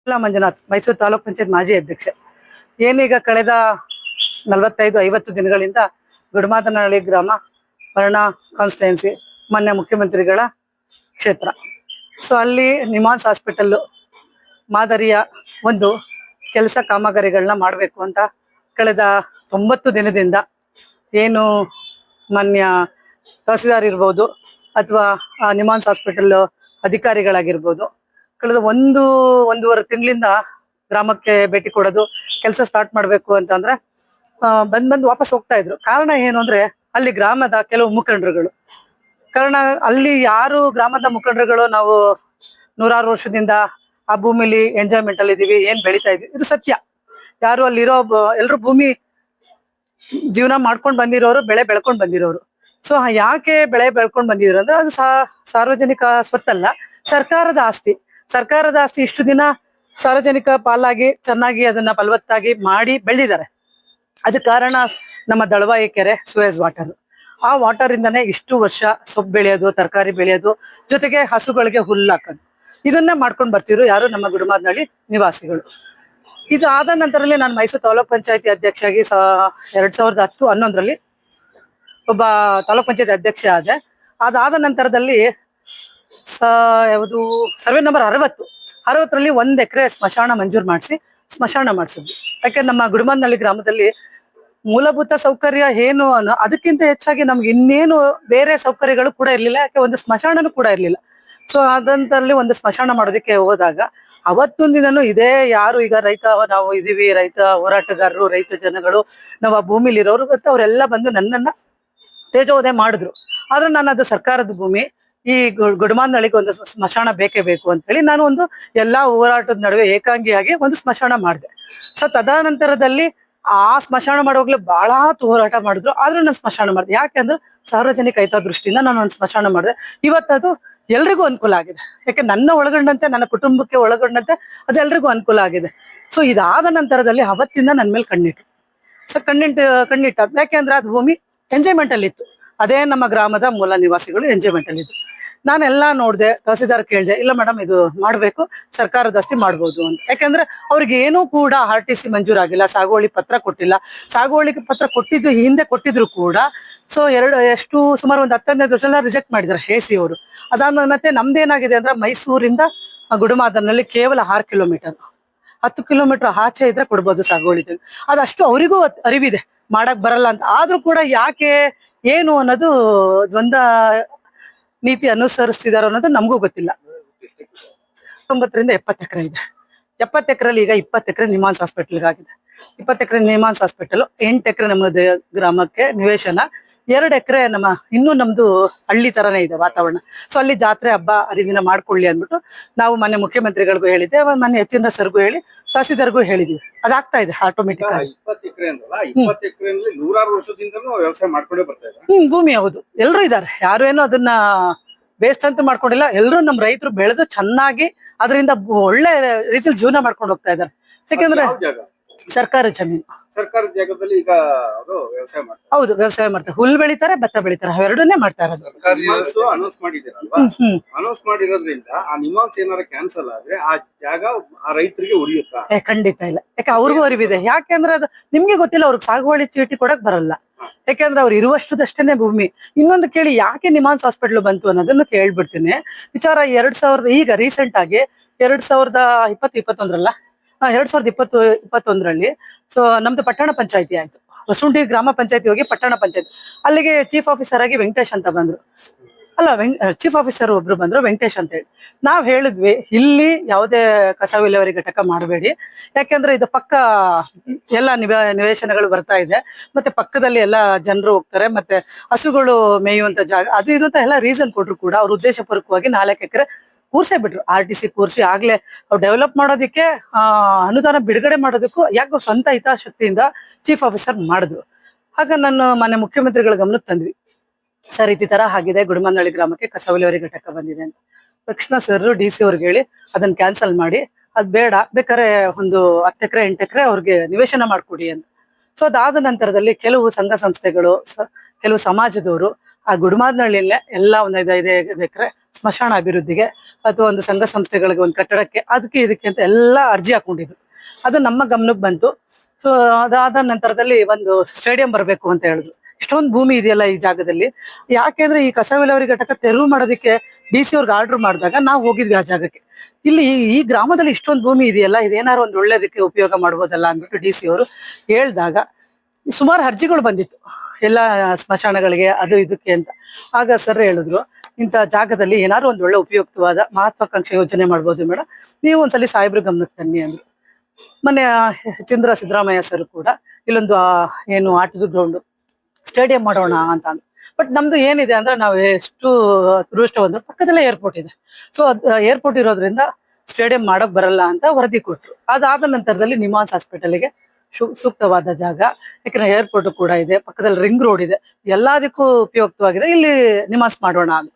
ಇಲ್ಲ ಮಂಜುನಾಥ್, ಮೈಸೂರು ತಾಲೂಕ್ ಪಂಚಾಯತ್ ಮಾಜಿ ಅಧ್ಯಕ್ಷೆ. ಏನೀಗ ಕಳೆದ 45-50 ದಿನಗಳಿಂದ ಗುಡಮಾದನಹಳ್ಳಿ ಗ್ರಾಮ ವರ್ಣ ಕಾನ್ಸ್ಟಿಟ್ಯೂನ್ಸಿ ಮಾನ್ಯ ಮುಖ್ಯಮಂತ್ರಿಗಳ ಕ್ಷೇತ್ರ. ಸೊ ಅಲ್ಲಿ ನಿಮಾನ್ಸ್ ಹಾಸ್ಪಿಟಲ್ ಮಾದರಿಯ ಒಂದು ಕೆಲಸ ಕಾಮಗಾರಿಗಳನ್ನ ಮಾಡಬೇಕು ಅಂತ ಕಳೆದ 90 ದಿನದಿಂದ ಏನು ಮಾನ್ಯ ತಹಸೀಲ್ದಾರ್ ಇರ್ಬೋದು ಅಥವಾ ನಿಮಾನ್ಸ್ ಹಾಸ್ಪಿಟಲ್ ಅಧಿಕಾರಿಗಳಾಗಿರ್ಬೋದು ಕಳೆದ ಒಂದೂವರೆ ತಿಂಗಳಿಂದ ಗ್ರಾಮಕ್ಕೆ ಭೇಟಿ ಕೊಡೋದು, ಕೆಲಸ ಸ್ಟಾರ್ಟ್ ಮಾಡ್ಬೇಕು ಅಂತಂದ್ರೆ ಬಂದ್ ವಾಪಸ್ ಹೋಗ್ತಾ ಇದ್ರು. ಕಾರಣ ಏನು ಅಂದ್ರೆ ಅಲ್ಲಿ ಗ್ರಾಮದ ಕೆಲವು ಮುಖಂಡರುಗಳು, ಕಾರಣ ಅಲ್ಲಿ ಯಾರು ಗ್ರಾಮದ ಮುಖಂಡರುಗಳು ನಾವು 100 ವರ್ಷದಿಂದ ಆ ಭೂಮಿಲಿ ಎಂಜಾಯ್ಮೆಂಟ್ ಅಲ್ಲಿ ಇದೀವಿ, ಏನ್ ಬೆಳಿತಾ ಇದೀವಿ, ಇದು ಸತ್ಯ. ಯಾರು ಅಲ್ಲಿರೋ ಎಲ್ರು ಭೂಮಿ ಜೀವನ ಮಾಡ್ಕೊಂಡ್ ಬಂದಿರೋರು, ಬೆಳೆ ಬೆಳ್ಕೊಂಡ್ ಬಂದಿರೋರು. ಸೊ ಯಾಕೆ ಬೆಳೆ ಬೆಳ್ಕೊಂಡ್ ಬಂದಿದ್ರು ಅಂದ್ರೆ ಅದು ಸಾರ್ವಜನಿಕ ಸ್ವತ್ತಲ್ಲ, ಸರ್ಕಾರದ ಆಸ್ತಿ. ಸರ್ಕಾರದ ಆಸ್ತಿ ಇಷ್ಟು ದಿನ ಸಾರ್ವಜನಿಕ ಪಾಲಾಗಿ ಚೆನ್ನಾಗಿ ಅದನ್ನ ಫಲವತ್ತಾಗಿ ಮಾಡಿ ಬೆಳೆದಿದ್ದಾರೆ. ಅದಕ್ಕೆ ಕಾರಣ ನಮ್ಮ ದಳವಾಯಿ ಕೆರೆ ಸುಯಸ್ ವಾಟರ್. ಆ ವಾಟರ್ ಇಂದಾನೆ ಇಷ್ಟು ವರ್ಷ ಸೊಪ್ಪು ಬೆಳೆಯೋದು, ತರಕಾರಿ ಬೆಳೆಯೋದು, ಜೊತೆಗೆ ಹಸುಗಳಿಗೆ ಹುಲ್ಲು ಹಾಕೋದು, ಇದನ್ನೇ ಮಾಡ್ಕೊಂಡ್ ಬರ್ತಿದ್ರು ಯಾರು ನಮ್ಮ ಗುಡಮಾದನಹಳ್ಳಿ ನಿವಾಸಿಗಳು. ಇದು ಆದ ನಂತರದಲ್ಲಿ ನಾನು ಮೈಸೂರು ತಾಲೂಕ್ ಪಂಚಾಯತಿ ಅಧ್ಯಕ್ಷೆಯಾಗಿ 2010-11ರಲ್ಲಿ ಒಬ್ಬ ತಾಲೂಕ್ ಪಂಚಾಯತಿ ಅಧ್ಯಕ್ಷೆ ಆದೆ. ಅದಾದ ನಂತರದಲ್ಲಿ ಯಾವುದು ಸರ್ವೆ ನಂಬರ್ 60ರಲ್ಲಿ 1 ಎಕರೆ ಸ್ಮಶಾನ ಮಂಜೂರು ಮಾಡಿಸಿ ಸ್ಮಶಾನ ಮಾಡಿಸಿದ್ವಿ. ಯಾಕೆ ನಮ್ಮ ಗುಡಮಾದನಹಳ್ಳಿ ಗ್ರಾಮದಲ್ಲಿ ಮೂಲಭೂತ ಸೌಕರ್ಯ ಏನು ಅನ್ನೋ ಅದಕ್ಕಿಂತ ಹೆಚ್ಚಾಗಿ ನಮ್ಗೆ ಇನ್ನೇನು ಬೇರೆ ಸೌಕರ್ಯಗಳು ಕೂಡ ಇರ್ಲಿಲ್ಲ. ಯಾಕೆ ಒಂದು ಸ್ಮಶಾನನೂ ಕೂಡ ಇರ್ಲಿಲ್ಲ. ಸೊ ಅದಂತಲ್ಲಿ ಒಂದು ಸ್ಮಶಾನ ಮಾಡೋದಕ್ಕೆ ಹೋದಾಗ ಅವತ್ತೊಂದು ದಿನನೂ ಇದೇ ಯಾರು ಈಗ ನಾವು ಇದೀವಿ, ರೈತ ಹೋರಾಟಗಾರರು, ರೈತ ಜನಗಳು, ನಾವು ಆ ಭೂಮಿಲಿ ಇರೋರು ಗೊತ್ತ, ಅವರೆಲ್ಲ ಬಂದು ನನ್ನನ್ನ ತೇಜೋವಧೆ ಮಾಡಿದ್ರು. ಆದ್ರೆ ನಾನು ಅದು ಸರ್ಕಾರದ ಭೂಮಿ, ಈ ಗುಡಮಾದನಹಳ್ಳಿಗೆ ಒಂದು ಸ್ಮಶಾನ ಬೇಕೇ ಬೇಕು ಅಂತ ಹೇಳಿ ನಾನು ಒಂದು ಎಲ್ಲಾ ಹೋರಾಟದ ನಡುವೆ ಏಕಾಂಗಿಯಾಗಿ ಒಂದು ಸ್ಮಶಾನ ಮಾಡಿದೆ. ಸೊ ತದನಂತರದಲ್ಲಿ ಆ ಸ್ಮಶಾನ ಮಾಡುವಾಗ್ಲೂ ಬಹಳ ಹೋರಾಟ ಮಾಡಿದ್ರು, ಆದ್ರೂ ನಾನು ಸ್ಮಶಾನ ಮಾಡಿದೆ. ಯಾಕೆಂದ್ರೆ ಸಾರ್ವಜನಿಕ ಹಿತದೃಷ್ಟಿಯಿಂದ ನಾನು ಒಂದು ಸ್ಮಶಾನ ಮಾಡಿದೆ. ಇವತ್ತದು ಎಲ್ರಿಗೂ ಅನುಕೂಲ ಆಗಿದೆ. ಯಾಕೆ ನನ್ನ ಒಳಗೊಂಡಂತೆ, ನನ್ನ ಕುಟುಂಬಕ್ಕೆ ಒಳಗೊಂಡಂತೆ ಅದು ಎಲ್ರಿಗೂ ಅನುಕೂಲ ಆಗಿದೆ. ಸೊ ಇದಾದ ನಂತರದಲ್ಲಿ ಅವತ್ತಿಂದ ನನ್ನ ಮೇಲೆ ಕಣ್ಣಿಟ್ರು. ಸೊ ಕಣ್ಣಿಟ್ಟ ಯಾಕೆಂದ್ರೆ ಅದು ಭೂಮಿ ಎಂಜಾಯ್ಮೆಂಟ್ ಅಲ್ಲಿ ಇತ್ತು. ಅದೇ ನಮ್ಮ ಗ್ರಾಮದ ಮೂಲ ನಿವಾಸಿಗಳು ಎಂಜಾಯ್ಮೆಂಟ್ ಅಲ್ಲಿ ಇತ್ತು. ನಾನೆಲ್ಲಾ ನೋಡ್ದೆ, ತಹಸೀಲ್ದಾರ್ ಕೇಳ್ದೆ, ಇಲ್ಲ ಮೇಡಮ್ ಇದು ಮಾಡ್ಬೇಕು, ಸರ್ಕಾರದ ಆಸ್ತಿ ಮಾಡ್ಬೋದು ಅಂತ. ಯಾಕಂದ್ರೆ ಅವ್ರಿಗೆ ಏನೂ ಕೂಡ RTC ಮಂಜೂರಾಗಿಲ್ಲ, ಸಾಗುವಳಿ ಪತ್ರ ಕೊಟ್ಟಿಲ್ಲ. ಸಾಗುವಳಿ ಪತ್ರ ಕೊಟ್ಟಿದ್ದು ಹಿಂದೆ ಕೊಟ್ಟಿದ್ರು ಕೂಡ ಸೊ ಸುಮಾರು ಒಂದು 10-15 ವರ್ಷ ರಿಜೆಕ್ಟ್ ಮಾಡಿದ್ದಾರೆ AC ಅವರು. ಅದಾದ್ಮೇಲೆ ಮತ್ತೆ ನಮ್ದೇನಾಗಿದೆ ಅಂದ್ರೆ ಮೈಸೂರಿಂದ ಗುಡಮಾದನಹಳ್ಳಿ ಕೇವಲ 6 ಕಿಲೋಮೀಟರ್, 10 ಕಿಲೋಮೀಟರ್ ಆಚೆ ಇದ್ರೆ ಕೊಡ್ಬೋದು ಸಾಗುವಳಿ. ಅದಷ್ಟು ಅವರಿಗೂ ಅರಿವಿದೆ, ಮಾಡಕ್ ಬರಲ್ಲ ಅಂತ. ಆದ್ರೂ ಕೂಡ ಯಾಕೆ ಏನು ಅನ್ನೋದು ದ್ವಂದ್ವ ನೀತಿ ಅನುಸರಿಸ್ತಿದಾರೋ ಅನ್ನೋದು ನಮಗೂ ಗೊತ್ತಿಲ್ಲ. 90ರಿಂದ 70 ಎಕರೆ ಇದೆ. 70 ಎಕರೆಲ್ಲಿ ಈಗ 20 ಎಕರೆ ನಿಮಾನ್ಸ್ ಹಾಸ್ಪಿಟಲ್ಗೆ ಆಗಿದೆ. 20 ಎಕರೆ ನಿಮಾನ್ಸ್ ಹಾಸ್ಪಿಟಲ್, 8 ಎಕರೆ ನಮ್ಮದು ಗ್ರಾಮಕ್ಕೆ ನಿವೇಶನ, 2 ಎಕರೆ ಇನ್ನೂ ನಮ್ದು ಹಳ್ಳಿ ತರನೇ ಇದೆ ವಾತಾವರಣ. ಸೊ ಅಲ್ಲಿ ಜಾತ್ರೆ ಹಬ್ಬ ಹರಿದಿನ ಮಾಡ್ಕೊಳ್ಳಿ ಅಂದ್ಬಿಟ್ಟು ನಾವು ಮೊನ್ನೆ ಮುಖ್ಯಮಂತ್ರಿಗಳಿಗೂ ಹೇಳಿದ್ದೆ, ಮೊನ್ನೆ ಯತೀಂದ್ರ ಸರ್ಗೂ ಹೇಳಿ, ತಹಸೀಲ್ದಾರ್ಗೂ ಹೇಳಿದೀವಿ. ಅದಾಗ್ತಾ ಇದೆ ಆಟೋಮೆಟಿಕ್ ಆಗಿ. 20 ಎಕರೆ ಅಂದ್ರಲ್ಲ, 20 ಎಕರೆಯಲ್ಲಿ 106 ವರ್ಷದಿಂದನೂ ವ್ಯವಸಾಯ ಮಾಡ್ಕೊಂಡೇ ಬರ್ತಾ ಇದ್ದಾರೆ. ಭೂಮಿ ಹೌದು, ಎಲ್ರು ಇದ್ದಾರೆ, ಯಾರು ಏನೋ ಅದನ್ನ ಬೇಸ್ಟ್ ಅಂತ ಮಾಡ್ಕೊಂಡಿಲ್ಲ. ಎಲ್ರು ನಮ್ ರೈತರು ಬೆಳೆದು ಚೆನ್ನಾಗಿ ಅದರಿಂದ ಒಳ್ಳೆ ರೀತಿಯಲ್ಲಿ ಜೀವನ ಮಾಡ್ಕೊಂಡು ಹೋಗ್ತಾ ಇದ್ದಾರೆ. ಯಾಕಂದ್ರೆ ಸರ್ಕಾರ ಜಮೀನು, ಸರ್ಕಾರದ ಜಾಗದಲ್ಲಿ ಈಗ ಅವರು ವ್ಯವಸಾಯ ಮಾಡ್ತಾರೆ. ಹೌದು, ವ್ಯವಸಾಯ ಮಾಡ್ತಾರೆ, ಹುಲ್ಲು ಬೆಳಿತಾರೆ, ಭತ್ತ ಬೆಳಿತಾರೆ, ಅವೆರಡನ್ನೇ ಮಾಡ್ತಾ ಇರೋದು. ಅನೌನ್ಸ್ ಮಾಡಿದ್ದೀರಲ್ವಾ, ಅನೌನ್ಸ್ ಮಾಡಿರೋದ್ರಿಂದ ಆ ನಿಮಾನ್ಸ್ ಏನಾರ ಕ್ಯಾನ್ಸಲ್ ಆದ್ರೆ ಆ ಜಾಗ ಆ ರೈತರಿಗೆ ಉಳಿಯುತ್ತಾ? ಖಂಡಿತ ಇಲ್ಲ. ಯಾಕೆ ಅವ್ರಿಗೂ ಅರಿವಿದೆ. ಯಾಕೆಂದ್ರೆ ಅದು ನಿಮ್ಗೆ ಗೊತ್ತಿಲ್ಲ, ಅವ್ರಿಗೆ ಸಾಗುವಳಿ ಚೀಟಿ ಕೊಡಕ್ ಬರಲ್ಲ. ಯಾಕೆಂದ್ರೆ ಅವ್ರು ಇರುವಷ್ಟುದಷ್ಟೇನೆ ಭೂಮಿ. ಇನ್ನೊಂದು ಕೇಳಿ, ಯಾಕೆ ನಿಮಾನ್ಸ್ ಹಾಸ್ಪಿಟಲ್ ಬಂತು ಅನ್ನೋದನ್ನು ಕೇಳ್ಬಿಡ್ತೀನಿ. ವಿಚಾರ 2000 ಈಗ ರೀಸೆಂಟ್ ಆಗಿ 2021 2021ರಲ್ಲಿ ಸೊ ನಮ್ದು ಪಟ್ಟಣ ಪಂಚಾಯತಿ ಆಯ್ತು. ಹೊಸುಂಡಿ ಗ್ರಾಮ ಪಂಚಾಯತಿ ಹೋಗಿ ಪಟ್ಟಣ ಪಂಚಾಯತಿ, ಅಲ್ಲಿಗೆ ಚೀಫ್ ಆಫೀಸರ್ ಆಗಿ ವೆಂಕಟೇಶ್ ಅಂತ ಬಂದ್ರು. ಅಲ್ಲ, ಚೀಫ್ ಆಫೀಸರ್ ಒಬ್ರು ಬಂದ್ರು, ವೆಂಕಟೇಶ್ ಅಂತ ಹೇಳಿ. ನಾವ್ ಹೇಳಿದ್ವಿ, ಇಲ್ಲಿ ಯಾವುದೇ ಕಸ ವಿಲೇವಾರಿ ಘಟಕ ಮಾಡಬೇಡಿ, ಯಾಕೆಂದ್ರೆ ಇದು ಪಕ್ಕ ಎಲ್ಲ ನಿವೇಶನಗಳು ಬರ್ತಾ ಇದೆ, ಮತ್ತೆ ಪಕ್ಕದಲ್ಲಿ ಎಲ್ಲ ಜನರು ಹೋಗ್ತಾರೆ, ಮತ್ತೆ ಹಸುಗಳು ಮೇಯುವಂತ ಜಾಗ ಅದು ಇದು ಅಂತ ಎಲ್ಲ ರೀಸನ್ ಕೊಟ್ರು ಕೂಡ ಅವ್ರ ಉದ್ದೇಶಪೂರ್ವಕವಾಗಿ 4 ಎಕರೆ ಕೂರ್ಸೇ ಬಿಟ್ರು. RTC ಕೂರ್ಸಿ ಆಗ್ಲೇ ಅವ್ರು ಡೆವಲಪ್ ಮಾಡೋದಿಕ್ಕೆ ಅನುದಾನ ಬಿಡುಗಡೆ ಮಾಡೋದಕ್ಕೂ ಯಾಕೋ ಸ್ವಂತ ಹಿತಾಸಕ್ತಿಯಿಂದ ಚೀಫ್ ಆಫೀಸರ್ ಮಾಡಿದ್ರು. ಆಗ ನಾನು ಮೊನ್ನೆ ಮುಖ್ಯಮಂತ್ರಿಗಳ ಗಮನಕ್ಕೆ ತಂದ್ವಿ, ಸರ್ ಈ ತರ ಆಗಿದೆ, ಗುಡಮಾದನಹಳ್ಳಿ ಗ್ರಾಮಕ್ಕೆ ಕಸ ವಿಲೇವಾರಿ ಘಟಕ ಬಂದಿದೆ ಅಂತ. ತಕ್ಷಣ ಸರ್ DC ಅವ್ರಿಗೆ ಹೇಳಿ ಅದನ್ನ ಕ್ಯಾನ್ಸಲ್ ಮಾಡಿ, ಅದ್ ಬೇಡ, ಬೇಕಾದ್ರೆ ಒಂದು 10 ಎಕರೆ 8 ಎಕರೆ ಅವ್ರಿಗೆ ನಿವೇಶನ ಮಾಡ್ಕೊಡಿ ಅಂತ. ಸೊ ಅದಾದ ನಂತರದಲ್ಲಿ ಕೆಲವು ಸಂಘ ಸಂಸ್ಥೆಗಳು, ಕೆಲವು ಸಮಾಜದವರು ಆ ಗುಡುಮಾದನಹಳ್ಳಿಯಲ್ಲೇ ಎಲ್ಲ ಒಂದು 5 ಎಕರೆ ಸ್ಮಶಾನ ಅಭಿವೃದ್ಧಿಗೆ ಅಥವಾ ಒಂದು ಸಂಘ ಸಂಸ್ಥೆಗಳಿಗೆ ಒಂದು ಕಟ್ಟಡಕ್ಕೆ ಅದಕ್ಕೆ ಇದಕ್ಕೆ ಅಂತ ಎಲ್ಲ ಅರ್ಜಿ ಹಾಕೊಂಡಿದ್ರು. ಅದು ನಮ್ಮ ಗಮನಕ್ಕೆ ಬಂತು. ಸೊ ಅದಾದ ನಂತರದಲ್ಲಿ ಒಂದು ಸ್ಟೇಡಿಯಂ ಬರಬೇಕು ಅಂತ ಹೇಳಿದ್ರು. ಇಷ್ಟೊಂದು ಭೂಮಿ ಇದೆಯಲ್ಲ ಈ ಜಾಗದಲ್ಲಿ, ಯಾಕೆಂದ್ರೆ ಈ ಕಸ ವಿಲೇವಾರಿ ಘಟಕ ತೆರವು ಮಾಡೋದಕ್ಕೆ DC ಅವ್ರಿಗೆ ಆರ್ಡರ್ ಮಾಡಿದಾಗ ನಾವು ಹೋಗಿದ್ವಿ ಆ ಜಾಗಕ್ಕೆ. ಇಲ್ಲಿ ಈ ಗ್ರಾಮದಲ್ಲಿ ಇಷ್ಟೊಂದು ಭೂಮಿ ಇದೆಯಲ್ಲ, ಇದೇನಾದ್ರು ಒಂದು ಒಳ್ಳೇದಕ್ಕೆ ಉಪಯೋಗ ಮಾಡ್ಬೋದಲ್ಲ ಅಂದ್ಬಿಟ್ಟು DC ಅವರು ಹೇಳ್ದಾಗ ಸುಮಾರು ಅರ್ಜಿಗಳು ಬಂದಿತ್ತು ಎಲ್ಲ ಸ್ಮಶಾನಗಳಿಗೆ ಅದು ಇದಕ್ಕೆ ಅಂತ. ಆಗ ಸರ್ ಹೇಳಿದ್ರು, ಇಂಥ ಜಾಗದಲ್ಲಿ ಏನಾದ್ರು ಒಂದು ಒಳ್ಳೆ ಉಪಯುಕ್ತವಾದ ಮಹತ್ವಾಕಾಂಕ್ಷೆ ಯೋಜನೆ ಮಾಡ್ಬೋದು ಮೇಡಮ್, ನೀವು ಒಂದ್ಸಲಿ ಸಾಹೇಬ್ರ ಗಮನಕ್ಕೆ ತನ್ನಿ ಅಂದ್ರು. ಮೊನ್ನೆ ಸಿದ್ದರಾಮಯ್ಯ ಸರ್ ಕೂಡ ಇಲ್ಲೊಂದು ಏನು ಆಟದ ಗ್ರೌಂಡ್ ಸ್ಟೇಡಿಯಂ ಮಾಡೋಣ ಅಂತ ಅಂದ್ರು. ಬಟ್ ನಮ್ದು ಏನಿದೆ ಅಂದ್ರೆ ನಾವು ಎಷ್ಟು ಅದೃಷ್ಟವಂದ್ರೆ ಪಕ್ಕದಲ್ಲೇ ಏರ್ಪೋರ್ಟ್ ಇದೆ. ಸೊ ಏರ್ಪೋರ್ಟ್ ಇರೋದ್ರಿಂದ ಸ್ಟೇಡಿಯಂ ಮಾಡೋಕ್ ಬರಲ್ಲ ಅಂತ ವರದಿ ಕೊಟ್ರು. ಅದಾದ ನಂತರದಲ್ಲಿ ನಿಮಾನ್ಸ್ ಹಾಸ್ಪಿಟಲ್ಗೆ ಸೂಕ್ತವಾದ ಜಾಗ, ಯಾಕಂದ್ರೆ ಏರ್ಪೋರ್ಟ್ ಕೂಡ ಇದೆ, ಪಕ್ಕದಲ್ಲಿ ರಿಂಗ್ ರೋಡ್ ಇದೆ, ಎಲ್ಲದಕ್ಕೂ ಉಪಯುಕ್ತವಾಗಿದೆ, ಇಲ್ಲಿ ನಿಮಾನ್ಸ್ ಮಾಡೋಣ ಅಂತ.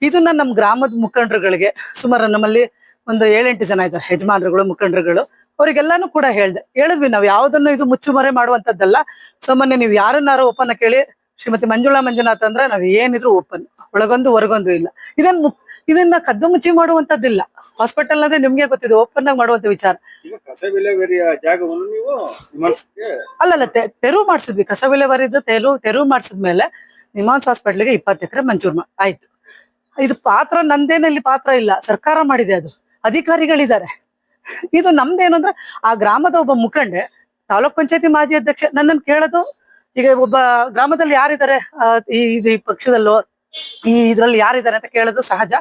ಇದನ್ನ ನಮ್ಮ ಗ್ರಾಮದ ಮುಖಂಡರುಗಳಿಗೆ, ಸುಮಾರು ನಮ್ಮಲ್ಲಿ ಒಂದು 7-8 ಜನ ಇದ್ದಾರೆ ಯಜಮಾನರುಗಳು, ಮುಖಂಡರುಗಳು, ಅವರಿಗೆಲ್ಲಾನು ಕೂಡ ಹೇಳಿದ್ವಿ ನಾವು ಯಾವ್ದನ್ನು ಇದು ಮುಚ್ಚುಮರೆ ಮಾಡುವಂತದ್ದಲ್ಲ. ಸಾಮಾನ್ಯ ನೀವು ಯಾರನ್ನಾರು ಒಪ್ಪನ್ನ ಕೇಳಿ, ಶ್ರೀಮತಿ ಮಂಜುಳಾ ಮಂಜುನಾಥ್ ಅಂದ್ರೆ ನಾವ್ ಏನಿದ್ರು ಓಪನ್, ಒಳಗೊಂದು ಹೊರಗೊಂದು ಇಲ್ಲ. ಇದನ್ನ ಕದ್ದು ಮುಚ್ಚಿ ಮಾಡುವಂತದ್ದಿಲ್ಲ. ಹಾಸ್ಪಿಟಲ್ ಅಂದ್ರೆ ನಿಮ್ಗೆ ಗೊತ್ತಿದೆ, ಓಪನ್ ಆಗಿ ಮಾಡುವಂತ ವಿಚಾರ. ಈಗ ಕಸ ವಿಲೇವಾರಿಯ ಜಾಗವನ್ನು ನೀವು ಅಲ್ಲಲ್ಲ ತೆರವು ಮಾಡಿಸಿದ್ವಿ. ಕಸ ವಿಲೇವಾರಿದ್ದು ತೆರವು ಮಾಡಿಸಿದ್ಮೇಲೆ ನಿಮಾನ್ಸ್ ಹಾಸ್ಪಿಟ್ಲಿಗೆ 20 ಎಕರೆ ಮಂಜೂರು ಆಯ್ತು. ಇದು ಪಾತ್ರ ನಂದೇನಲ್ಲಿ ಪಾತ್ರ ಇಲ್ಲ, ಸರ್ಕಾರ ಮಾಡಿದೆ, ಅದು ಅಧಿಕಾರಿಗಳಿದ್ದಾರೆ. ಇದು ನಮ್ದೇನು ಅಂದ್ರೆ ಆ ಗ್ರಾಮದ ಒಬ್ಬ ಮುಖಂಡೆ, ತಾಲೂಕ್ ಪಂಚಾಯತಿ ಮಾಜಿ ಅಧ್ಯಕ್ಷ, ನನ್ನನ್ನು ಕೇಳೋದು, ಈಗ ಒಬ್ಬ ಗ್ರಾಮದಲ್ಲಿ ಯಾರಿದ್ದಾರೆ ಈ ಪಕ್ಷದಲ್ಲೋ ಇದ್ರಲ್ಲಿ ಯಾರಿದ್ದಾರೆ ಅಂತ ಕೇಳೋದು ಸಹಜ.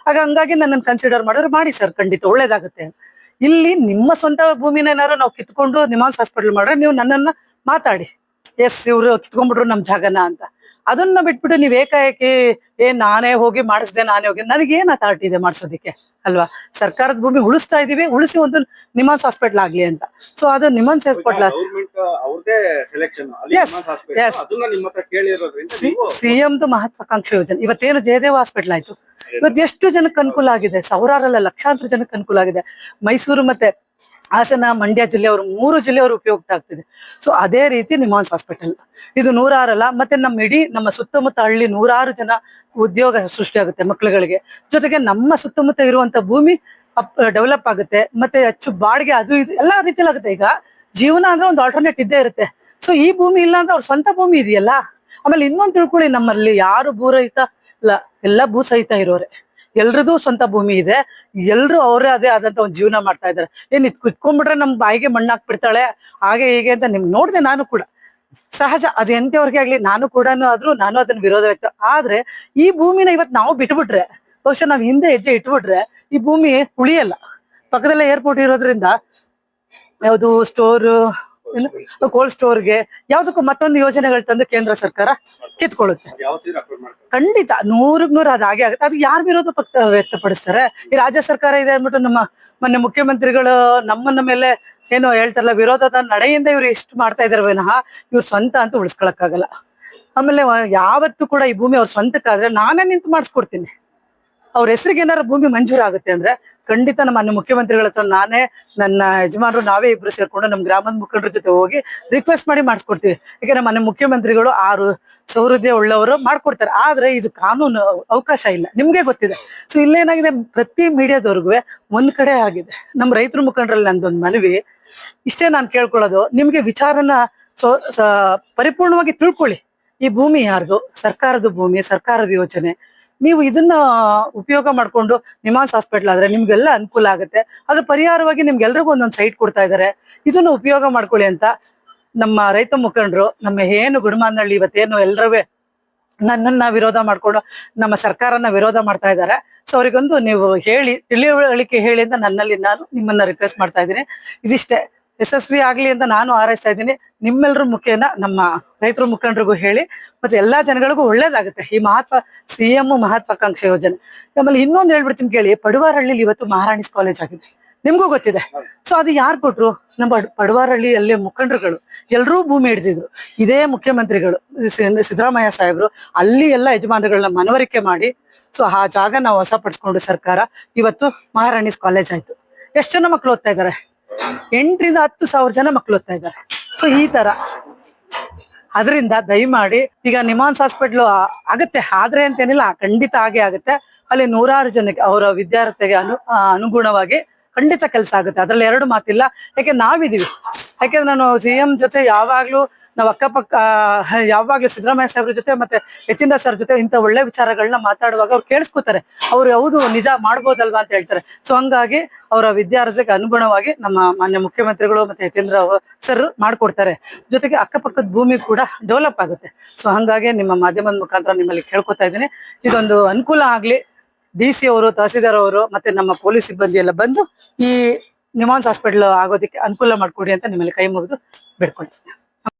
ಹಂಗಾಗಿ ನನ್ನನ್ನು ಕನ್ಸಿಡರ್ ಮಾಡಿದ್ರೆ ಮಾಡಿ ಸರ್, ಖಂಡಿತ ಒಳ್ಳೇದಾಗುತ್ತೆ. ಇಲ್ಲಿ ನಿಮ್ಮ ಸ್ವಂತ ಭೂಮಿನ ಏನಾರು ನಾವು ಕಿತ್ಕೊಂಡು ನಿಮಾನ್ಸ್ ಹಾಸ್ಪಿಟಲ್ ಮಾಡ್ರೆ ನೀವು ನನ್ನನ್ನ ಮಾತಾಡಿ, ಎಸ್ ಇವ್ರು ಕಿತ್ಕೊಂಡ್ಬಿಟ್ರು ನಮ್ ಜಾಗನ ಅಂತ. ಅದನ್ನ ಬಿಟ್ಬಿಟ್ಟು ನೀವ್ ಏಕಾಏಕಿ ನಾನೇ ಹೋಗಿ ಮಾಡಿಸ್ದೆ, ನಾನೇ ಹೋಗಿ, ನನಗೇನ್ ಅಥಾರಿಟಿ ಇದೆ ಮಾಡಿಸೋದಿಕ್ಕೆ ಅಲ್ವಾ? ಸರ್ಕಾರದ ಭೂಮಿ ಉಳಿಸ್ತಾ ಇದೀವಿ, ಉಳಿಸಿ ಒಂದು ನಿಮಾನ್ಸ್ ಹಾಸ್ಪಿಟಲ್ ಆಗ್ಲಿ ಅಂತ. ಸೊ ಅದು ನಿಮಾನ್ಸ್ ಹಾಸ್ಪಿಟಲ್ CMದು ಮಹತ್ವಾಕಾಂಕ್ಷೆ ಯೋಜನೆ. ಇವತ್ತೇನು ಜಯದೇವ ಹಾಸ್ಪಿಟಲ್ ಆಯ್ತು, ಇವತ್ತು ಎಷ್ಟು ಜನಕ್ಕೆ ಅನುಕೂಲ ಆಗಿದೆ, ಸಾವಿರಾರಲ್ಲ ಲಕ್ಷಾಂತರ ಜನಕ್ಕೆ ಅನುಕೂಲ ಆಗಿದೆ. ಮೈಸೂರು ಮತ್ತೆ ಹಾಸನ, ಮಂಡ್ಯ ಜಿಲ್ಲೆಯವರು 3 ಜಿಲ್ಲೆಯವರು ಉಪಯುಕ್ತ ಆಗ್ತಿದೆ. ಸೊ ಅದೇ ರೀತಿ ನಿಮಾನ್ಸ್ ಹಾಸ್ಪಿಟಲ್ ಇದು 106 ಅಲ್ಲ, ಮತ್ತೆ ನಮ್ಮ ಸುತ್ತಮುತ್ತ ಹಳ್ಳಿ 106 ಜನ ಉದ್ಯೋಗ ಸೃಷ್ಟಿಯಾಗುತ್ತೆ ಮಕ್ಳುಗಳಿಗೆ. ಜೊತೆಗೆ ನಮ್ಮ ಸುತ್ತಮುತ್ತ ಇರುವಂತ ಭೂಮಿ ಡೆವಲಪ್ ಆಗುತ್ತೆ, ಮತ್ತೆ ಹೆಚ್ಚು ಬಾಡಿಗೆ ಅದು ಇದು ಎಲ್ಲಾ ರೀತಿಯಲ್ಲಿ ಆಗುತ್ತೆ. ಈಗ ಜೀವನ ಅಂದ್ರೆ ಒಂದು ಆಲ್ಟರ್ನೇಟ್ ಇದ್ದೇ ಇರುತ್ತೆ. ಸೊ ಈ ಭೂಮಿ ಇಲ್ಲ ಅಂದ್ರೆ ಅವ್ರ ಸ್ವಂತ ಭೂಮಿ ಇದೆಯಲ್ಲ. ಆಮೇಲೆ ಇನ್ನೊಂದು ತಿಳ್ಕೊಳ್ಳಿ, ನಮ್ಮಲ್ಲಿ ಯಾರು ಭೂರಹಿತ ಇಲ್ಲ, ಎಲ್ಲ ಭೂ ಸಹಿತ ಇರೋರೆ, ಎಲ್ರದ್ದು ಸ್ವಂತ ಭೂಮಿ ಇದೆ, ಎಲ್ರು ಅವರೇ ಅದೇ ಆದಂತ ಒಂದು ಜೀವನ ಮಾಡ್ತಾ ಇದಾರೆ. ಏನ್ ಇಟ್ಕೊಂಡ್ಬಿಟ್ರೆ ನಮ್ ಬಾಯಿಗೆ ಮಣ್ಣಾಕ್ಬಿಡ್ತಾಳೆ ಹಾಗೆ ಹೀಗೆ ಅಂತ ನಿಮ್ಗೆ ನೋಡ್ದೆ. ನಾನು ಕೂಡ ಸಹಜ, ಅದು ಎಂತವ್ರಿಗೆ ಆಗ್ಲಿ, ನಾನು ಕೂಡ ನಾನು ಅದನ್ನ ವಿರೋಧ ವ್ಯಕ್ತ. ಆದ್ರೆ ಈ ಭೂಮಿನ ಇವತ್ತು ನಾವು ಬಿಟ್ಬಿಟ್ರೆ, ಬಹುಶಃ ನಾವ್ ಹಿಂದೆ ಹೆಜ್ಜೆ ಇಟ್ಬಿಟ್ರೆ ಈ ಭೂಮಿ ಉಳಿಯಲ್ಲ. ಪಕ್ಕದಲ್ಲೇ ಏರ್ಪೋರ್ಟ್ ಇರೋದ್ರಿಂದ ಯಾವುದು ಸ್ಟೋರ್, ಕೋಲ್ಡ್ ಸ್ಟೋರ್ಗೆ ಯಾವ್ದಕ್ಕೂ ಮತ್ತೊಂದು ಯೋಜನೆಗಳು ತಂದು ಕೇಂದ್ರ ಸರ್ಕಾರ ಕಿತ್ಕೊಳ್ಳುತ್ತೆ. ಖಂಡಿತ 100% ಅದು ಹಾಗೆ ಆಗುತ್ತೆ. ಅದು ಯಾರ ವಿರೋಧ ವ್ಯಕ್ತಪಡಿಸ್ತಾರೆ? ಈ ರಾಜ್ಯ ಸರ್ಕಾರ ಇದೆ ಅಂದ್ಬಿಟ್ಟು ನಮ್ಮ ಮೊನ್ನೆ ಮುಖ್ಯಮಂತ್ರಿಗಳು ನಮ್ಮನ್ನ ಮೇಲೆ ಏನೋ ಹೇಳ್ತಾರಲ್ಲ, ವಿರೋಧದ ನಡೆಯಿಂದ ಇವ್ರು ಎಷ್ಟು ಮಾಡ್ತಾ ಇದಾರೆ ವಿನಃ ಇವ್ರ ಸ್ವಂತ ಅಂತ ಉಳಿಸ್ಕೊಳಕ್ಕಾಗಲ್ಲ. ಆಮೇಲೆ ಯಾವತ್ತೂ ಕೂಡ ಈ ಭೂಮಿ ಅವ್ರ ಸ್ವಂತಕ್ಕಾದ್ರೆ ನಾನೇ ನಿಂತು ಮಾಡಿಸ್ಕೊಡ್ತೀನಿ. ಅವ್ರ ಹೆಸರಿಗೆ ಏನಾರು ಭೂಮಿ ಮಂಜೂರಾಗುತ್ತೆ ಅಂದ್ರೆ ಖಂಡಿತ ನಮ್ಮ ಮುಖ್ಯಮಂತ್ರಿಗಳ ಹತ್ರ ನಾನೇ, ನನ್ನ ಯಜಮಾನರು, ನಾವೇ ಇಬ್ರು ಸೇರ್ಕೊಂಡು ನಮ್ಮ ಗ್ರಾಮದ ಮುಖಂಡರ ಜೊತೆ ಹೋಗಿ ರಿಕ್ವೆಸ್ಟ್ ಮಾಡಿ ಮಾಡಿಸ್ಕೊಡ್ತೀವಿ. ಯಾಕಂದ್ರೆ ನಮ್ಮ ಮುಖ್ಯಮಂತ್ರಿಗಳು 6 ಸೌಹೃದಯ ಉಳ್ಳವರು ಮಾಡ್ಕೊಡ್ತಾರೆ. ಆದ್ರೆ ಇದು ಕಾನೂನು ಅವಕಾಶ ಇಲ್ಲ, ನಿಮ್ಗೆ ಗೊತ್ತಿದೆ. ಸೊ ಇಲ್ಲೇನಾಗಿದೆ, ಪ್ರತಿ ಮೀಡಿಯಾದವ್ರಿಗೂ ಒಂದ್ ಕಡೆ ಆಗಿದೆ. ನಮ್ಮ ರೈತರ ಮುಖಂಡರಲ್ಲಿ ನಂದೊಂದು ಮನವಿ ಇಷ್ಟೇ, ನಾನು ಕೇಳ್ಕೊಳ್ಳೋದು, ನಿಮ್ಗೆ ವಿಚಾರನ ಪರಿಪೂರ್ಣವಾಗಿ ತಿಳ್ಕೊಳ್ಳಿ. ಈ ಭೂಮಿ ಯಾರ್ದು? ಸರ್ಕಾರದ ಭೂಮಿ, ಸರ್ಕಾರದ ಯೋಜನೆ. ನೀವು ಇದನ್ನ ಉಪಯೋಗ ಮಾಡ್ಕೊಂಡು ನಿಮಾನ್ಸ್ ಹಾಸ್ಪಿಟಲ್ ಆದ್ರೆ ನಿಮ್ಗೆಲ್ಲ ಅನುಕೂಲ ಆಗುತ್ತೆ. ಅದ್ರ ಪರಿಹಾರವಾಗಿ ನಿಮ್ಗೆಲ್ರಿಗೂ ಒಂದೊಂದು ಸೈಟ್ ಕೊಡ್ತಾ ಇದಾರೆ, ಇದನ್ನ ಉಪಯೋಗ ಮಾಡ್ಕೊಳ್ಳಿ ಅಂತ ನಮ್ಮ ರೈತ ಮುಖಂಡರು, ನಮ್ಮ ಏನು ಗುಡುಮಾದನಹಳ್ಳಿ ಇವತ್ತೇನು ಎಲ್ಲರವೇ ನನ್ನನ್ನ ವಿರೋಧ ಮಾಡ್ಕೊಂಡು ನಮ್ಮ ಸರ್ಕಾರನ ವಿರೋಧ ಮಾಡ್ತಾ ಇದ್ದಾರೆ. ಸೊ ಅವ್ರಿಗೊಂದು ನೀವು ಹೇಳಿ, ತಿಳಿವಳಿಕೆ ಹೇಳಿ ಅಂತ ನಾನು ನಿಮ್ಮನ್ನ ರಿಕ್ವೆಸ್ಟ್ ಮಾಡ್ತಾ ಇದ್ದೀನಿ. ಇದಿಷ್ಟೇ, ಯಶಸ್ವಿ ಆಗ್ಲಿ ಅಂತ ನಾನು ಹಾರೈಸ್ತಾ ಇದ್ದೀನಿ. ನಿಮ್ಮೆಲ್ಲರ ಮುಖೇನ ನಮ್ಮ ರೈತರ ಮುಖಂಡರಿಗೂ ಹೇಳಿ, ಮತ್ತೆ ಎಲ್ಲಾ ಜನಗಳಿಗೂ ಒಳ್ಳೇದಾಗುತ್ತೆ ಈ CM ಮಹತ್ವಾಕಾಂಕ್ಷೆ ಯೋಜನೆ. ಆಮೇಲೆ ಇನ್ನೊಂದು ಹೇಳ್ಬಿಡ್ತೀನಿ ಕೇಳಿ, ಪಡುವಾರಹಳ್ಳಿಲಿ ಇವತ್ತು ಮಹಾರಾಣಿಸ್ ಕಾಲೇಜ್ ಆಗಿದೆ, ನಿಮ್ಗೂ ಗೊತ್ತಿದೆ. ಸೊ ಅದು ಯಾರು ಕೊಟ್ರು? ನಮ್ಮ ಪಡುವಾರಹಳ್ಳಿಯಲ್ಲಿ ಮುಖಂಡರುಗಳು ಎಲ್ಲರೂ ಭೂಮಿ ಹಿಡಿದಿದ್ರು. ಇದೇ ಮುಖ್ಯಮಂತ್ರಿಗಳು ಸಿದ್ದರಾಮಯ್ಯ ಸಾಹೇಬ್ರು ಅಲ್ಲಿ ಎಲ್ಲ ಯಜಮಾನರುಗಳನ್ನ ಮನವರಿಕೆ ಮಾಡಿ, ಸೊ ಆ ಜಾಗ ನಾವು ವಶಪಡಿಸ್ಕೊಂಡು ಸರ್ಕಾರ ಇವತ್ತು ಮಹಾರಾಣಿಸ್ ಕಾಲೇಜ್ ಆಯ್ತು. ಎಷ್ಟು ಜನ ಮಕ್ಳು ಓದ್ತಾ ಇದ್ದಾರೆ? 8,000 to 10,000 ಜನ ಮಕ್ಳು ಓದ್ತಾ ಇದ್ದಾರೆ. ಸೊ ಈ ತರ ಅದರಿಂದ ದಯಮಾಡಿ ಈಗ ನಿಮಾನ್ಸ್ ಹಾಸ್ಪಿಟ್ಲ್ ಆಗತ್ತೆ, ಆದ್ರೆ ಅಂತೇನಿಲ್ಲ, ಖಂಡಿತ ಆಗೇ ಆಗುತ್ತೆ. ಅಲ್ಲಿ 100 ಜನಕ್ಕೆ ಅವರ ವಿದ್ಯಾರ್ಥಿಗೆ ಅನುಗುಣವಾಗಿ ಖಂಡಿತ ಕೆಲಸ ಆಗುತ್ತೆ, ಅದ್ರಲ್ಲಿ ಎರಡು ಮಾತಿಲ್ಲ. ಯಾಕೆ ನಾವಿದೀವಿ, ಯಾಕೆಂದ್ರೆ ನಾನು CM ಜೊತೆ ಯಾವಾಗ್ಲೂ ನಾವು ಅಕ್ಕಪಕ್ಕ ಯಾವಾಗ್ಲೂ ಸಿದ್ದರಾಮಯ್ಯ ಸಾಹೇಬ್ರ ಜೊತೆ ಮತ್ತೆ ಯತೀಂದ್ರ ಸರ್ ಜೊತೆ ಇಂಥ ಒಳ್ಳೆ ವಿಚಾರಗಳನ್ನ ಮಾತಾಡುವಾಗ ಅವ್ರು ಕೇಳಿಸ್ಕೊತಾರೆ, ಅವ್ರು ಹೌದು ನಿಜ ಮಾಡ್ಬೋದಲ್ವಾ ಅಂತ ಹೇಳ್ತಾರೆ. ಸೊ ಹಂಗಾಗಿ ಅವರ ವಿದ್ಯಾರ್ಥಿಗೆ ಅನುಗುಣವಾಗಿ ನಮ್ಮ ಮಾನ್ಯ ಮುಖ್ಯಮಂತ್ರಿಗಳು ಮತ್ತೆ ಯತೀಂದ್ರ ಸರ್ ಮಾಡ್ಕೊಡ್ತಾರೆ. ಜೊತೆಗೆ ಅಕ್ಕಪಕ್ಕದ ಭೂಮಿ ಕೂಡ ಡೆವಲಪ್ ಆಗುತ್ತೆ. ಸೊ ಹಂಗಾಗಿ ನಿಮ್ಮ ಮಾಧ್ಯಮದ ಮುಖಾಂತರ ನಿಮ್ಮಲ್ಲಿ ಕೇಳ್ಕೊತಾ ಇದ್ದೀನಿ, ಇದೊಂದು ಅನುಕೂಲ ಆಗ್ಲಿ. DC ಅವರು, ತಹಸೀಲ್ದಾರ್ ಅವರು ಮತ್ತೆ ನಮ್ಮ ಪೊಲೀಸ್ ಸಿಬ್ಬಂದಿ ಎಲ್ಲ ಬಂದು ಈ ನಿಮಾನ್ಸ್ ಹಾಸ್ಪಿಟಲ್ ಆಗೋದಕ್ಕೆ ಅನುಕೂಲ ಮಾಡ್ಕೊಡಿ ಅಂತ ನಿಮ್ಮಲ್ಲಿ ಕೈ ಮುಗಿದು ಬೇಡ್ಕೊಳ್ತೀನಿ.